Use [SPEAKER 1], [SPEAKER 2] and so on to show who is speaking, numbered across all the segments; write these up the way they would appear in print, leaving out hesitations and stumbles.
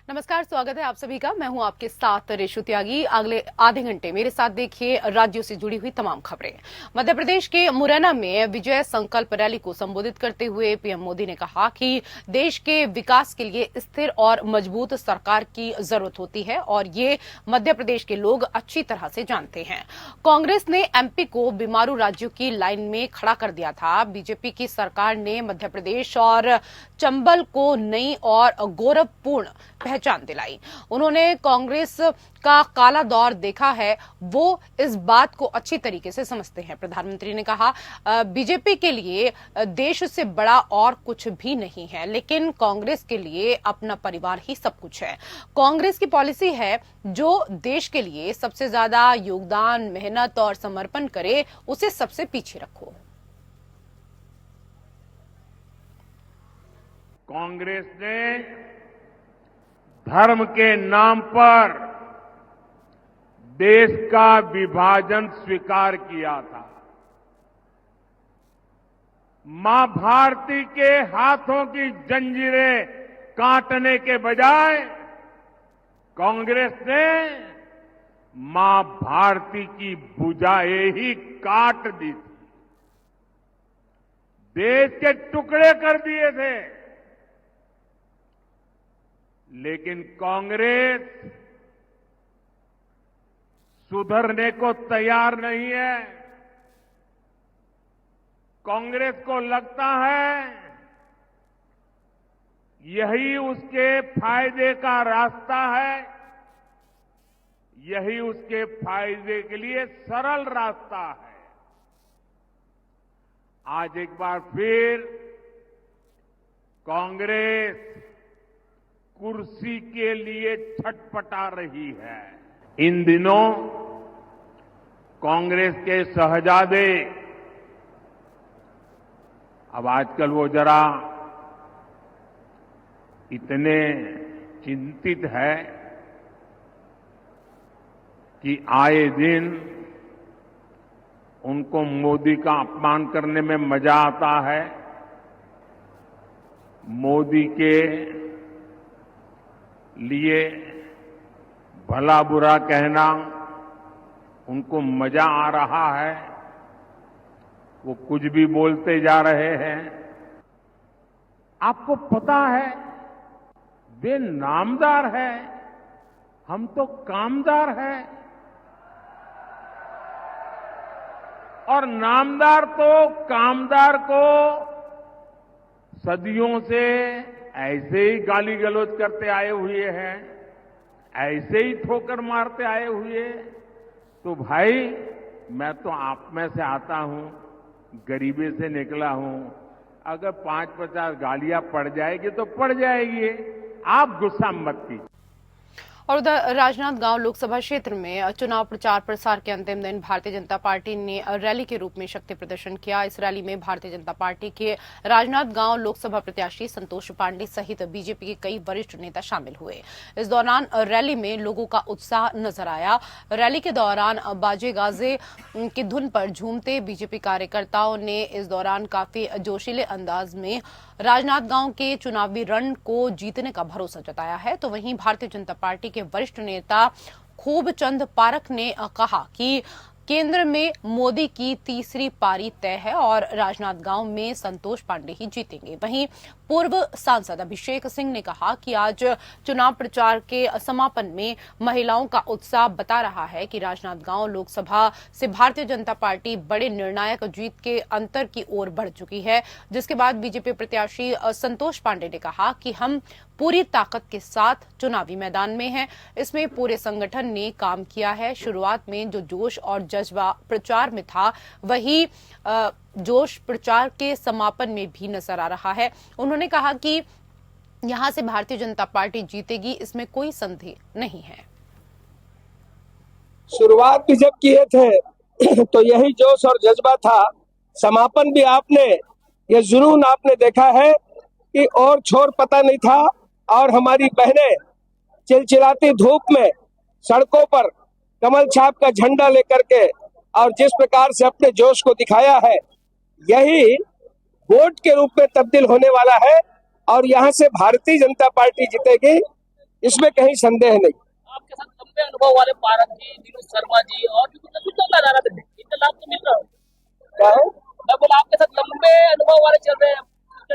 [SPEAKER 1] नमस्कार, स्वागत है आप सभी का। मैं हूं आपके साथ रेशु त्यागी। अगले आधे घंटे मेरे साथ देखिए राज्यों से जुड़ी हुई तमाम खबरें। मध्य प्रदेश के मुरैना में विजय संकल्प रैली को संबोधित करते हुए पीएम मोदी ने कहा कि देश के विकास के लिए स्थिर और मजबूत सरकार की जरूरत होती है और ये मध्य प्रदेश के लोग अच्छी तरह से जानते हैं। कांग्रेस ने एमपी को बीमारू राज्यों की लाइन में खड़ा कर दिया था। बीजेपी की सरकार ने मध्य प्रदेश और चंबल को नई और गौरवपूर्ण पहचान दिलाई। उन्होंने कांग्रेस का काला दौर देखा है, वो इस बात को अच्छी तरीके से समझते हैं। प्रधानमंत्री ने कहा, बीजेपी के लिए देश से बड़ा और कुछ भी नहीं है, लेकिन कांग्रेस के लिए अपना परिवार ही सब कुछ है। कांग्रेस की पॉलिसी है, जो देश के लिए सबसे ज्यादा योगदान, मेहनत और समर्पण करे, उसे सबसे पीछे रखो।
[SPEAKER 2] कांग्रेस ने धर्म के नाम पर देश का विभाजन स्वीकार किया था। मां भारती के हाथों की जंजीरें काटने के बजाय कांग्रेस ने मां भारती की भुजाएं ही काट दी थी, देश के टुकड़े कर दिए थे। लेकिन कांग्रेस सुधरने को तैयार नहीं है। कांग्रेस को लगता है यही उसके फायदे का रास्ता है, यही उसके फायदे के लिए सरल रास्ता है। आज एक बार फिर कांग्रेस कुर्सी के लिए छटपटा रही है। इन दिनों कांग्रेस के शहजादे, अब आजकल वो जरा इतने चिंतित है कि आए दिन उनको मोदी का अपमान करने में मजा आता है। मोदी के लिए भला बुरा कहना उनको मजा आ रहा है। वो कुछ भी बोलते जा रहे हैं। आपको पता है, वे नामदार है, हम तो कामदार हैं। और नामदार तो कामदार को सदियों से ऐसे ही गाली गलौज करते आए हुए हैं, ऐसे ही ठोकर मारते आए हुए। तो भाई, मैं तो आप में से आता हूं, गरीबी से निकला हूं। अगर 5-50 गालियां पड़ जाएगी तो पड़ जाएगी, आप गुस्सा मत कीजिए।
[SPEAKER 1] और उधर राजनांदगांव लोकसभा क्षेत्र में चुनाव प्रचार प्रसार के अंतिम दिन भारतीय जनता पार्टी ने रैली के रूप में शक्ति प्रदर्शन किया। इस रैली में भारतीय जनता पार्टी के राजनांदगांव लोकसभा प्रत्याशी संतोष पांडे सहित बीजेपी के कई वरिष्ठ नेता शामिल हुए। इस दौरान रैली में लोगों का उत्साह नजर आया। रैली के दौरान बाजे गाजे की धुन पर झूमते बीजेपी कार्यकर्ताओं ने इस दौरान काफी जोशीले अंदाज में राजनांदगांव के चुनावी रण को जीतने का भरोसा जताया है। तो वहीं भारतीय जनता पार्टी के वरिष्ठ नेता खूबचंद पारख ने कहा कि केंद्र में मोदी की तीसरी पारी तय है और राजनांदगांव में संतोष पांडे ही जीतेंगे। वहीं पूर्व सांसद अभिषेक सिंह ने कहा कि आज चुनाव प्रचार के समापन में महिलाओं का उत्साह बता रहा है कि राजनांदगांव लोकसभा से भारतीय जनता पार्टी बड़े निर्णायक जीत के अंतर की ओर बढ़ चुकी है। जिसके बाद बीजेपी प्रत्याशी संतोष पांडे ने कहा कि हम पूरी ताकत के साथ चुनावी मैदान में हैं। इसमें पूरे संगठन ने काम किया है। शुरुआत में जो जोश और जज्बा प्रचार में था, वही जोश प्रचार के समापन में भी नजर आ रहा है। उन्होंने कहा कि यहां से भारतीय जनता पार्टी जीतेगी, इसमें कोई संदेह नहीं है।
[SPEAKER 3] शुरुआत भी जब किए थे तो यही जोश और जज्बा था। समापन भी आपने, ये जुनून आपने देखा है कि और छोर पता नहीं था। और हमारी बहनें चिलचिलाती धूप में सड़कों पर कमल छाप का झंडा लेकर के और जिस प्रकार से अपने जोश को दिखाया है, यही वोट के रूप में तब्दील होने वाला है और यहां से भारतीय जनता पार्टी जीतेगी। इसमें कहीं संदेह नहीं।
[SPEAKER 4] आपके साथ लंबे अनुभव वाले पारस जी, दिनेश शर्मा जी और भी कुछ सुंदर नजारा थे, इनका लाभ तो मिल रहा है।
[SPEAKER 3] क्या है?
[SPEAKER 4] मैं बोला आपके साथ लंबे अनुभव वाले चल रहे हैं,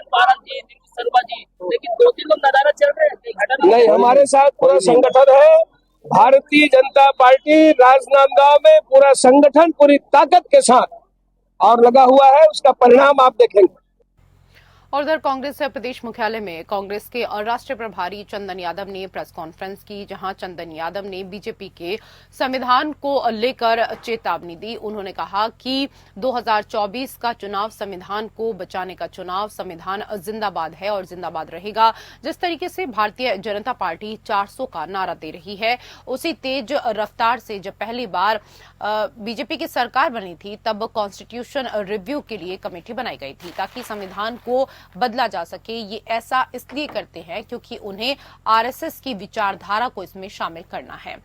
[SPEAKER 4] पारस जी, दिनेश शर्मा जी, लेकिन 2-3 लोग नजारा चल रहे हैं, कहीं घटना
[SPEAKER 3] नहीं, हमारे साथ पूरा संगठन है। भारतीय जनता पार्टी राजनांदगांव में पूरा संगठन पूरी ताकत के साथ और लगा हुआ है, उसका परिणाम आप देखेंगे।
[SPEAKER 1] और उधर कांग्रेस प्रदेश मुख्यालय में कांग्रेस के राष्ट्रीय प्रभारी चंदन यादव ने प्रेस कॉन्फ्रेंस की, जहां चंदन यादव ने बीजेपी के संविधान को लेकर चेतावनी दी। उन्होंने कहा कि 2024 का चुनाव संविधान को बचाने का चुनाव, संविधान जिंदाबाद है और जिंदाबाद रहेगा। जिस तरीके से भारतीय जनता पार्टी 400 का नारा दे रही है, उसी तेज रफ्तार से जब पहली बार बीजेपी की सरकार बनी थी तब कॉन्स्टिट्यूशन रिव्यू के लिए कमेटी बनाई गई थी ताकि संविधान को बदला जा सके। ये ऐसा इसलिए करते हैं क्योंकि उन्हें आरएसएस की विचारधारा को इसमें शामिल करना है।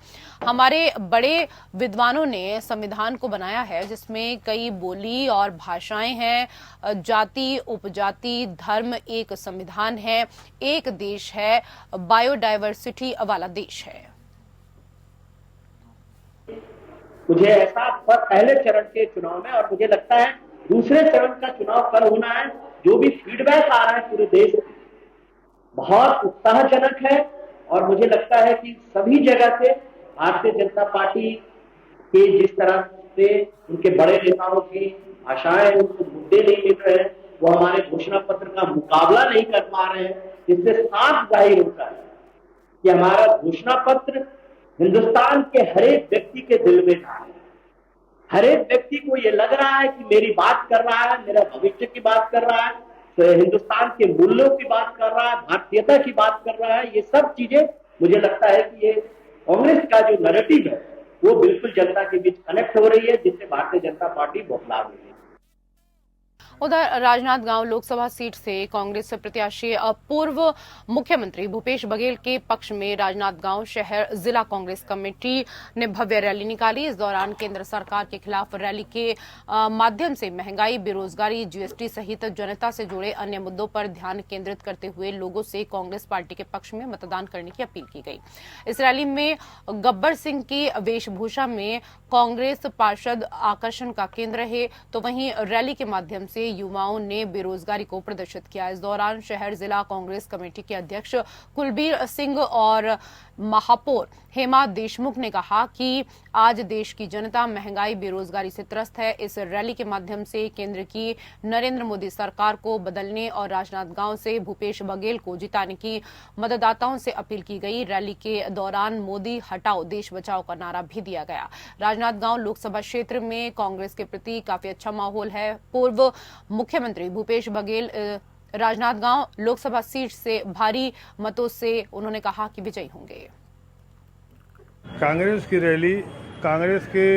[SPEAKER 1] हमारे बड़े विद्वानों ने संविधान को बनाया है जिसमें कई बोली और भाषाएं हैं, जाति, उपजाति, धर्म, एक संविधान है, एक देश है, बायोडायवर्सिटी वाला देश है।
[SPEAKER 5] मुझे ऐसा पहले चरण के चुनाव में और मुझे लगता है दूसरे चरण का चुनाव कल होना है, जो भी फीडबैक आ रहा है पूरे देश में बहुत उत्साहजनक है। और मुझे लगता है कि सभी जगह से भारतीय जनता पार्टी के जिस तरह से उनके बड़े नेताओं की आशाएं, उनको मुद्दे नहीं मिल रहे हैं, वो हमारे घोषणा पत्र का मुकाबला नहीं कर पा रहे हैं, इससे साफ जाहिर होता है कि हमारा घोषणा पत्र हिंदुस्तान के हर एक व्यक्ति के दिल में था। हर एक व्यक्ति को ये लग रहा है कि मेरी बात कर रहा है, मेरा भविष्य की बात कर रहा है, तो हिंदुस्तान के मूल्यों की बात कर रहा है, भारतीयता की बात कर रहा है। ये सब चीजें मुझे लगता है कि ये कांग्रेस का जो नैरेटिव है वो बिल्कुल जनता के बीच कनेक्ट हो रही है, जिससे भारतीय जनता पार्टी बौखला रही है।
[SPEAKER 1] उधर राजनांदगांव लोकसभा सीट से कांग्रेस प्रत्याशी पूर्व मुख्यमंत्री भूपेश बघेल के पक्ष में राजनांदगांव शहर जिला कांग्रेस कमेटी ने भव्य रैली निकाली। इस दौरान केंद्र सरकार के खिलाफ रैली के माध्यम से महंगाई, बेरोजगारी, जीएसटी सहित जनता से जुड़े अन्य मुद्दों पर ध्यान केंद्रित करते हुए लोगों से कांग्रेस पार्टी के पक्ष में मतदान करने की अपील की गई। इस रैली में गब्बर सिंह की वेशभूषा में कांग्रेस पार्षद आकर्षण का केंद्र रहे, तो वहीं रैली के माध्यम से युवाओं ने बेरोजगारी को प्रदर्शित किया। इस दौरान शहर जिला कांग्रेस कमेटी के अध्यक्ष कुलबीर सिंह और महापौर हेमा देशमुख ने कहा कि आज देश की जनता महंगाई, बेरोजगारी से त्रस्त है। इस रैली के माध्यम से केंद्र की नरेंद्र मोदी सरकार को बदलने और राजनांदगांव से भूपेश बघेल को जिताने की मतदाताओं से अपील की गई। रैली के दौरान मोदी हटाओ देश बचाओ का नारा भी दिया गया। राजनांदगांव लोकसभा क्षेत्र में कांग्रेस के प्रति काफी अच्छा माहौल है। पूर्व मुख्यमंत्री भूपेश बघेल राजनांदगांव लोकसभा सीट से भारी मतों से उन्होंने कहा कि विजयी होंगे।
[SPEAKER 6] कांग्रेस की रैली, कांग्रेस के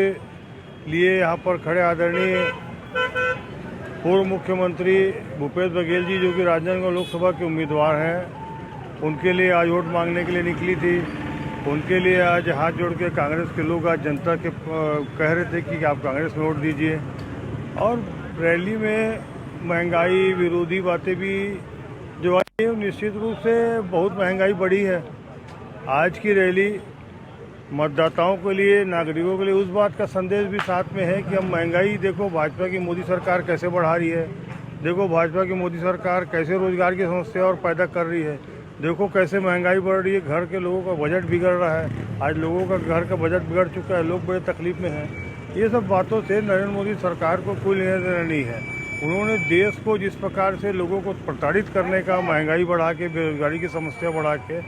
[SPEAKER 6] लिए यहाँ पर खड़े आदरणीय पूर्व मुख्यमंत्री भूपेश बघेल जी, जो कि राजनांदगांव लोकसभा के उम्मीदवार हैं, उनके लिए आज वोट मांगने के लिए निकली थी। उनके लिए आज हाथ जोड़ के कांग्रेस के लोग आज जनता के कह रहे थे कि आप कांग्रेस में वोट दीजिए। और रैली में महंगाई विरोधी बातें भी जो आई है, निश्चित रूप से बहुत महंगाई बढ़ी है। आज की रैली मतदाताओं के लिए, नागरिकों के लिए उस बात का संदेश भी साथ में है कि हम महंगाई, देखो भाजपा की मोदी सरकार कैसे बढ़ा रही है, देखो भाजपा की मोदी सरकार कैसे रोजगार की समस्या और पैदा कर रही है, देखो कैसे महंगाई बढ़ रही है, घर के लोगों का बजट बिगड़ रहा है। आज लोगों का घर का बजट बिगड़ चुका है, लोग बड़े तकलीफ में हैं। ये सब बातों से नरेंद्र मोदी सरकार को कोई लेना देना नहीं है। उन्होंने देश को जिस प्रकार से लोगों को प्रताड़ित करने का, महंगाई बढ़ा के, बेरोजगारी की समस्या बढ़ा के,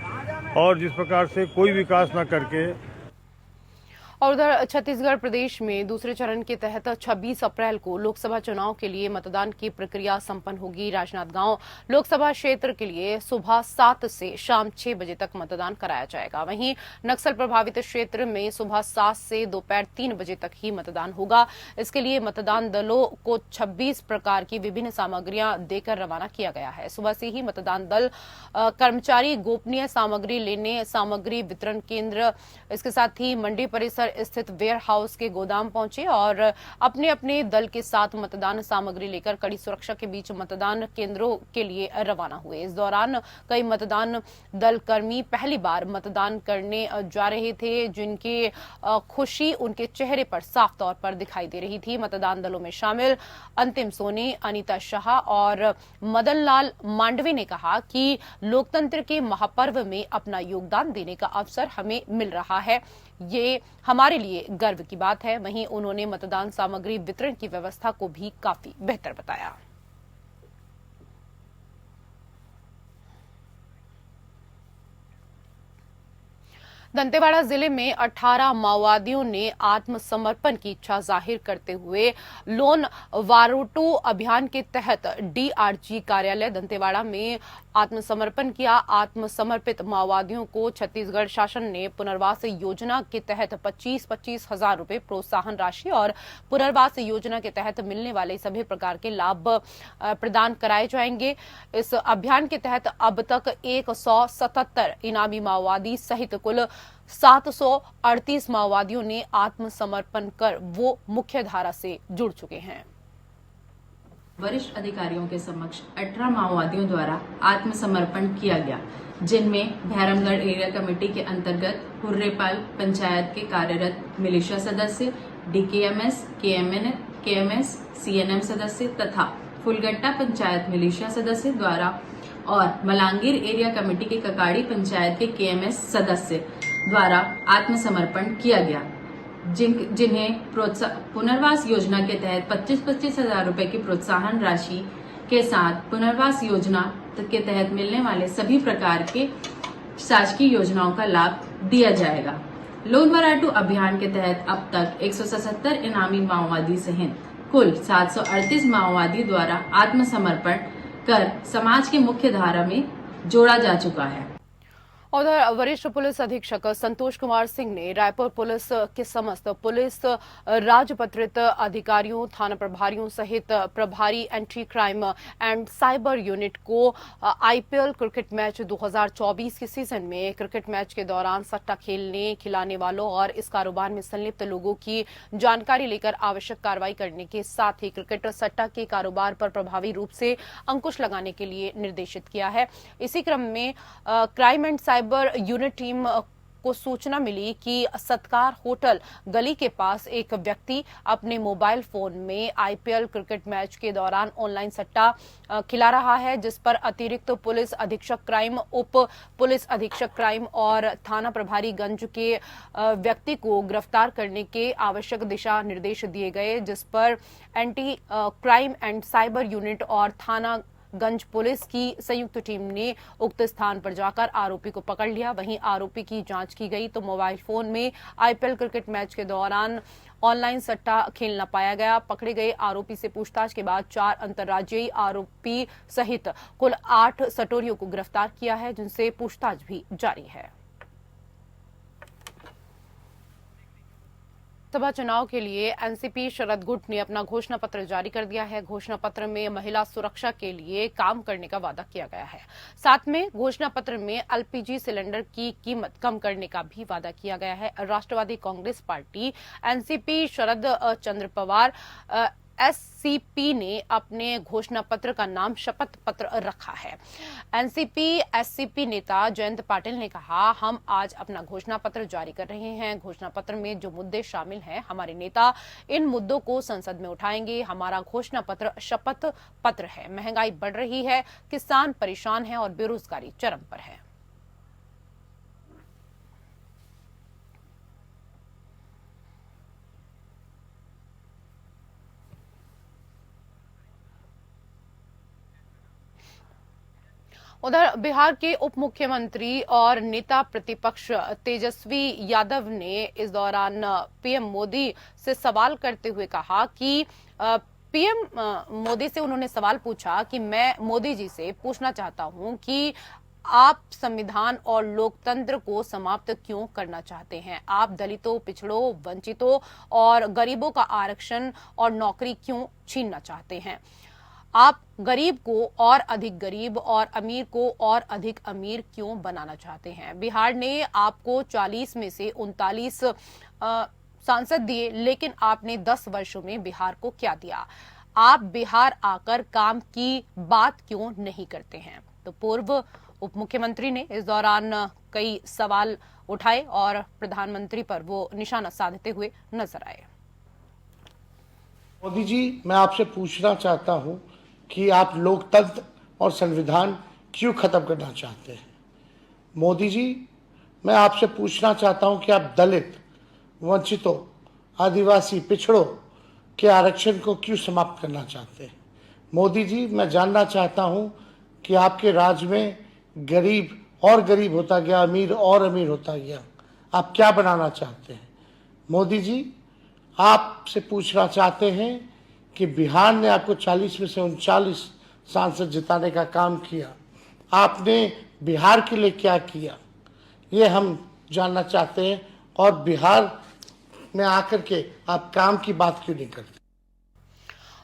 [SPEAKER 6] और जिस प्रकार से कोई विकास ना करके।
[SPEAKER 1] और उधर छत्तीसगढ़ प्रदेश में दूसरे चरण के तहत 26 अप्रैल को लोकसभा चुनाव के लिए मतदान की प्रक्रिया संपन्न होगी। राजनांदगांव लोकसभा क्षेत्र के लिए सुबह 7 से शाम 6 बजे तक मतदान कराया जाएगा। वहीं नक्सल प्रभावित क्षेत्र में सुबह 7 से दोपहर 3 बजे तक ही मतदान होगा। इसके लिए मतदान दलों को 26 प्रकार की विभिन्न सामग्रियां देकर रवाना किया गया है। सुबह से ही मतदान दल कर्मचारी गोपनीय सामग्री लेने, सामग्री वितरण केंद्र, इसके साथ ही मंडी परिसर स्थित वेयर हाउस के गोदाम पहुंचे और अपने अपने दल के साथ मतदान सामग्री लेकर कड़ी सुरक्षा के बीच मतदान केंद्रों के लिए रवाना हुए। इस दौरान कई मतदान दल कर्मी पहली बार मतदान करने जा रहे थे, जिनकी खुशी उनके चेहरे पर साफ तौर पर दिखाई दे रही थी। मतदान दलों में शामिल अंतिम सोनी, अनीता शाह और मदन लाल मांडवी ने कहा कि लोकतंत्र के महापर्व में अपना योगदान देने का अवसर हमें मिल रहा है, ये हमारे लिए गर्व की बात है। वहीं उन्होंने मतदान सामग्री वितरण की व्यवस्था को भी काफी बेहतर बताया। दंतेवाड़ा जिले में 18 माओवादियों ने आत्मसमर्पण की इच्छा जाहिर करते हुए लोन वारोटो अभियान के तहत डीआरजी कार्यालय दंतेवाड़ा में आत्मसमर्पण किया। आत्मसमर्पित माओवादियों को छत्तीसगढ़ शासन ने पुनर्वास योजना के तहत 25-25 हजार रुपए प्रोत्साहन राशि और पुनर्वास योजना के तहत मिलने वाले सभी प्रकार के लाभ प्रदान कराए जाएंगे। इस अभियान के तहत अब तक 177 इनामी माओवादी सहित कुल 738 माओवादियों ने आत्मसमर्पण कर वो मुख्य धारा से जुड़ चुके हैं।
[SPEAKER 7] वरिष्ठ अधिकारियों के समक्ष 18 माओवादियों द्वारा आत्मसमर्पण किया गया, जिनमें भैरमगढ़ एरिया कमेटी के अंतर्गत हुर्रेपाल पंचायत के कार्यरत मिलिशिया सदस्य, डीकेएमएस, केएमएस, सीएनएम सदस्य तथा फुलगट्टा पंचायत मिलिशिया सदस्य द्वारा और मलांगीर एरिया कमेटी के ककाड़ी पंचायत के केएमएस सदस्य द्वारा आत्मसमर्पण किया गया, जिन्हें पुनर्वास योजना के तहत 25-25 हजार रुपए की प्रोत्साहन राशि के साथ पुनर्वास योजना के तहत मिलने वाले सभी प्रकार के शासकीय योजनाओं का लाभ दिया जाएगा। लोन वारोटो अभियान के तहत अब तक 177 इनामी माओवादी सहित कुल 738 माओवादी द्वारा आत्मसमर्पण कर समाज के मुख्य धारा में जोड़ा जा चुका है।
[SPEAKER 1] उधर वरिष्ठ पुलिस अधीक्षक संतोष कुमार सिंह ने रायपुर पुलिस के समस्त पुलिस राजपत्रित अधिकारियों, थाना प्रभारियों सहित प्रभारी anti crime and cyber unit को आईपीएल क्रिकेट मैच 2024 के सीजन में क्रिकेट मैच के दौरान सट्टा खेलने, खिलाने वालों और इस कारोबार में संलिप्त लोगों की जानकारी लेकर आवश्यक कार्रवाई करने के साथ ही क्रिकेट सट्टा के कारोबार पर प्रभावी रूप से अंकुश लगाने के लिए निर्देशित किया है। इसी क्रम में crime and cyber unit team को सूचना मिली कि सत्कार होटल गली के पास एक व्यक्ति अपने मोबाइल फोन में आईपीएल क्रिकेट मैच के दौरान ऑनलाइन सट्टा खिला रहा है, जिस पर अतिरिक्त पुलिस अधीक्षक क्राइम, उप पुलिस अधीक्षक क्राइम और थाना प्रभारी गंज के व्यक्ति को गिरफ्तार करने के आवश्यक दिशा निर्देश दिए गए, जिस पर anti crime and cyber unit और थाना गंज पुलिस की संयुक्त टीम ने उक्त स्थान पर जाकर आरोपी को पकड़ लिया। वहीं आरोपी की जांच की गई तो मोबाइल फोन में आईपीएल क्रिकेट मैच के दौरान ऑनलाइन सट्टा खेलना पाया गया। पकड़े गए आरोपी से पूछताछ के बाद 4 अंतर्राज्यीय आरोपी सहित कुल 8 सटोरियों को गिरफ्तार किया है, जिनसे पूछताछ भी जारी है। लोकसभा चुनाव के लिए एनसीपी शरद गुट ने अपना घोषणा पत्र जारी कर दिया है। घोषणा पत्र में महिला सुरक्षा के लिए काम करने का वादा किया गया है। साथ में घोषणा पत्र में एलपीजी सिलेंडर की कीमत कम करने का भी वादा किया गया है। राष्ट्रवादी कांग्रेस पार्टी, एनसीपी शरद चंद्र पवार एससीपी ने अपने घोषणा पत्र का नाम शपथ पत्र रखा है। एनसीपी एससीपी नेता जयंत पाटिल ने कहा, हम आज अपना घोषणा पत्र जारी कर रहे हैं। घोषणा पत्र में जो मुद्दे शामिल हैं, हमारे नेता इन मुद्दों को संसद में उठाएंगे। हमारा घोषणा पत्र शपथ पत्र है। महंगाई बढ़ रही है, किसान परेशान है और बेरोजगारी चरम पर है। उधर बिहार के उप मुख्यमंत्री और नेता प्रतिपक्ष तेजस्वी यादव ने इस दौरान पीएम मोदी से सवाल करते हुए कहा कि पीएम मोदी से उन्होंने सवाल पूछा कि मैं मोदी जी से पूछना चाहता हूं कि आप संविधान और लोकतंत्र को समाप्त क्यों करना चाहते हैं? आप दलितों, पिछड़ों, वंचितों और गरीबों का आरक्षण और नौकरी क्यों छीनना चाहते हैं? आप गरीब को और अधिक गरीब और अमीर को और अधिक अमीर क्यों बनाना चाहते हैं? बिहार ने आपको 40 में से 39 सांसद दिए, लेकिन आपने 10 वर्षों में बिहार को क्या दिया? आप बिहार आकर काम की बात क्यों नहीं करते हैं? तो पूर्व उप मुख्यमंत्री ने इस दौरान कई सवाल उठाए और प्रधानमंत्री पर वो निशाना साधते हुए नजर आए।
[SPEAKER 8] मोदी जी, मैं आपसे पूछना चाहता हूं कि आप लोकतंत्र और संविधान क्यों खत्म करना चाहते हैं? मोदी जी, मैं आपसे पूछना चाहता हूं कि आप दलित, वंचितों, आदिवासी, पिछड़ों के आरक्षण को क्यों समाप्त करना चाहते हैं? मोदी जी, मैं जानना चाहता हूं कि आपके राज्य में गरीब और गरीब होता गया, अमीर और अमीर होता गया। आप क्या बनाना चाहते हैं? मोदी जी, आपसे पूछना चाहते हैं कि बिहार ने आपको 40 में से 39 सांसद जिताने का काम किया। आपने बिहार के लिए क्या किया, ये हम जानना चाहते हैं। और बिहार में आकर के आप काम की बात क्यों नहीं करते?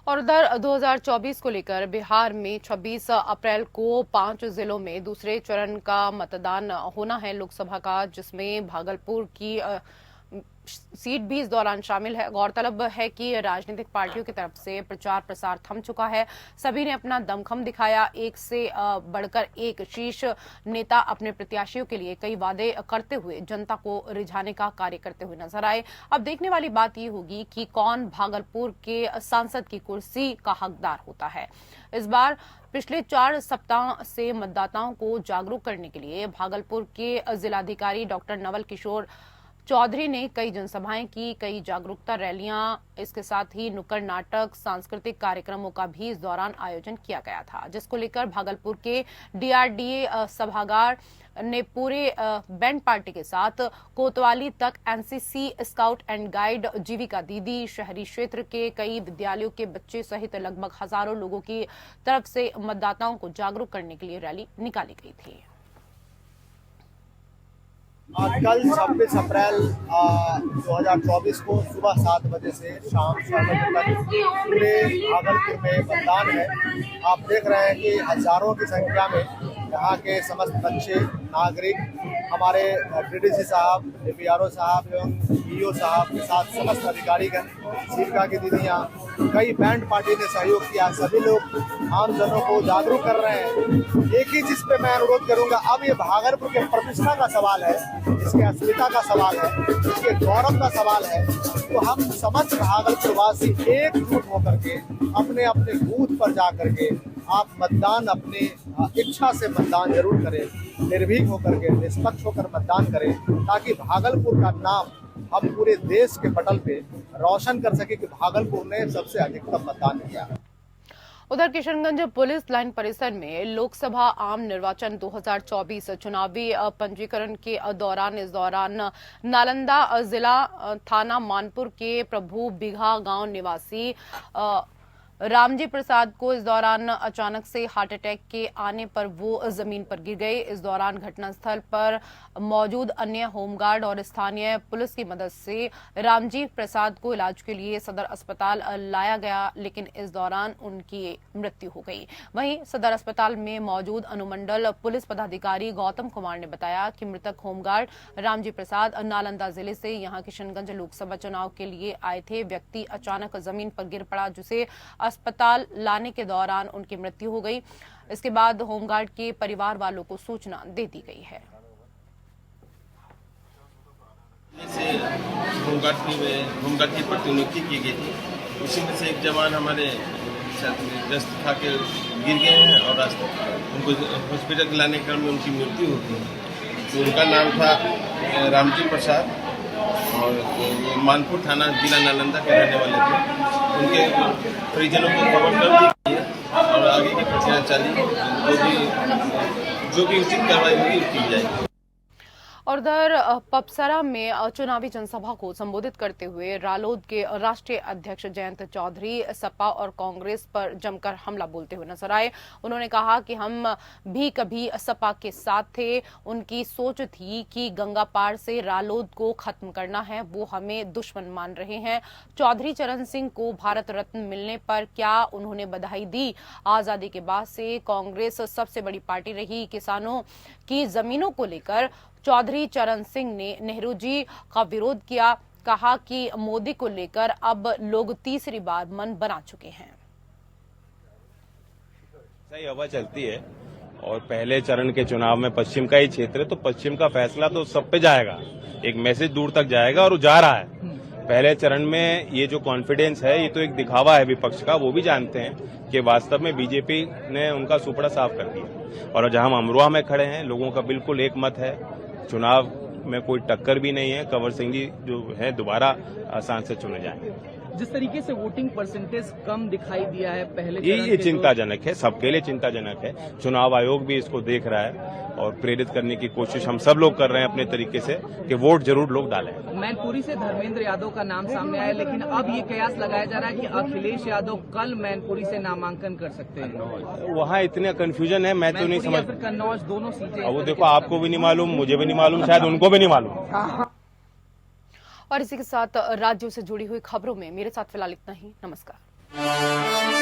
[SPEAKER 1] और उधर 2024 को लेकर बिहार में 26 अप्रैल को 5 जिलों में दूसरे चरण का मतदान होना है लोकसभा का, जिसमें भागलपुर की सीट भी इस दौरान शामिल है। गौरतलब है कि राजनीतिक पार्टियों की तरफ से प्रचार प्रसार थम चुका है। सभी ने अपना दमखम दिखाया। एक से बढ़कर एक शीर्ष नेता अपने प्रत्याशियों के लिए कई वादे करते हुए जनता को रिझाने का कार्य करते हुए नजर आए। अब देखने वाली बात ये होगी कि कौन भागलपुर के सांसद की कुर्सी का हकदार होता है। इस बार पिछले 4 सप्ताह से मतदाताओं को जागरूक करने के लिए भागलपुर के जिलाधिकारी डॉक्टर नवल किशोर चौधरी ने कई जनसभाएं की, कई जागरूकता रैलियां, इसके साथ ही नुक्कड़ नाटक, सांस्कृतिक कार्यक्रमों का भी इस दौरान आयोजन किया गया था, जिसको लेकर भागलपुर के डीआरडीए सभागार ने पूरे बैंड पार्टी के साथ कोतवाली तक एनसीसी, स्काउट एंड गाइड, जीविका दीदी, शहरी क्षेत्र के कई विद्यालयों के बच्चे सहित लगभग हजारों लोगों की तरफ से मतदाताओं को जागरूक करने के लिए रैली निकाली गई थी।
[SPEAKER 9] कल 26 अप्रैल 2024 को सुबह 7 बजे से शाम 6 बजे तक पूरे भागलपुर में मतदान है। आप देख रहे हैं कि हजारों की संख्या में यहाँ के समस्त बच्चे, नागरिक, हमारे डीडीसी साहब, डीपीआरओ साहब एवं ईओ साहब के साथ समस्त अधिकारीगण, जीविका की दीदियाँ, कई बैंड पार्टी ने सहयोग किया। सभी लोग आम जनों को जागरूक कर रहे हैं। एक ही चीज पे मैं अनुरोध करूंगा, अब ये भागलपुर के प्रतिष्ठा का सवाल है, इसके अस्मिता का सवाल है, इसके गौरव का सवाल है। तो हम समस्त भागलपुर वासी एकजुट होकर के अपने अपने बूथ पर जा करके आप मतदान अपने इच्छा से मतदान जरूर करें, निर्भीक होकर के, निष्पक्ष होकर मतदान करें, ताकि भागलपुर का नाम हम पूरे देश के पटल पे रोशन कर सके कि भागलपुर ने सबसे अधिकतम मतदान किया।
[SPEAKER 1] उधर किशनगंज पुलिस लाइन परिसर में लोकसभा आम निर्वाचन 2024 चुनावी पंजीकरण के इस दौरान नालंदा जिला थाना मानपुर के प्रभु बिघा गांव निवासी रामजी प्रसाद को इस दौरान अचानक से हार्ट अटैक के आने पर वो जमीन पर गिर गए। इस दौरान घटनास्थल पर मौजूद अन्य होमगार्ड और स्थानीय पुलिस की मदद से रामजी प्रसाद को इलाज के लिए सदर अस्पताल लाया गया, लेकिन इस दौरान उनकी मृत्यु हो गई। वहीं सदर अस्पताल में मौजूद अनुमंडल पुलिस पदाधिकारी गौतम कुमार ने बताया कि मृतक होमगार्ड रामजी प्रसाद नालंदा जिले से यहां किशनगंज लोकसभा चुनाव के लिए आए थे। व्यक्ति अचानक जमीन पर गिर पड़ा, जिसे अस्पताल लाने के दौरान उनकी मृत्यु हो गई। इसके बाद होमगार्ड के परिवार वालों को सूचना दे दी गई है।
[SPEAKER 10] होमगार्ड की प्रतिनियुक्ति की गई थी, उसी में से एक जवान हमारे दस्त खा के गिर गए हैं और उनको हॉस्पिटल लाने के क्रम में उनकी मृत्यु हो गई। तो उनका नाम था रामजी प्रसाद और मानपुर थाना जिला नालंदा के रहने वाले थे। उनके परिजनों को खबर कर दी गई और आगे की प्रक्रिया चली, जो भी उचित कार्रवाई होगी की जाएगी।
[SPEAKER 1] और उधर पपसरा में चुनावी जनसभा को संबोधित करते हुए रालोद के राष्ट्रीय अध्यक्ष जयंत चौधरी सपा और कांग्रेस पर जमकर हमला बोलते हुए नजर आए। उन्होंने कहा कि हम भी कभी सपा के साथ थे, उनकी सोच थी कि गंगा पार से रालोद को खत्म करना है, वो हमें दुश्मन मान रहे हैं। चौधरी चरण सिंह को भारत रत्न मिलने पर क्या उन्होंने बधाई दी? आजादी के बाद से कांग्रेस सबसे बड़ी पार्टी रही। किसानों की जमीनों को लेकर चौधरी चरण सिंह ने नेहरू जी का विरोध किया। कहा कि मोदी को लेकर अब लोग तीसरी बार मन बना चुके हैं।
[SPEAKER 11] सही हवा चलती है और पहले चरण के चुनाव में पश्चिम का ही क्षेत्र है, तो पश्चिम का फैसला तो सब पे जाएगा, एक मैसेज दूर तक जाएगा और वो जा रहा है। पहले चरण में ये जो कॉन्फिडेंस है, ये तो एक दिखावा है विपक्ष का, वो भी जानते हैं कि वास्तव में बीजेपी ने उनका सुपड़ा साफ कर दिया। और जहां हम अमरोहा में खड़े हैं, लोगों का बिल्कुल एक मत है, चुनाव में कोई टक्कर भी नहीं है, कंवर सिंह जी जो है दोबारा सांसद चुने जाएंगे।
[SPEAKER 4] जिस तरीके से वोटिंग परसेंटेज कम दिखाई दिया है पहले
[SPEAKER 11] ये चिंताजनक है, सबके लिए चिंताजनक है। चुनाव आयोग भी इसको देख रहा है और प्रेरित करने की कोशिश हम सब लोग कर रहे हैं अपने तरीके से कि वोट जरूर लोग डालें।
[SPEAKER 4] मैनपुरी से धर्मेंद्र यादव का नाम सामने आया, लेकिन अब ये कयास लगाया जा रहा है कि अखिलेश यादव कल मैनपुरी से नामांकन कर सकते हैं।
[SPEAKER 11] वहाँ इतना कंफ्यूजन है, मैं तो नहीं समझ।
[SPEAKER 4] कन्नौज दोनों सीटें,
[SPEAKER 11] वो देखो, आपको भी नहीं मालूम, मुझे भी नहीं मालूम, शायद उनको भी नहीं मालूम।
[SPEAKER 1] और इसी के साथ राज्यों से जुड़ी हुई खबरों में मेरे साथ फिलहाल इतना ही। नमस्कार।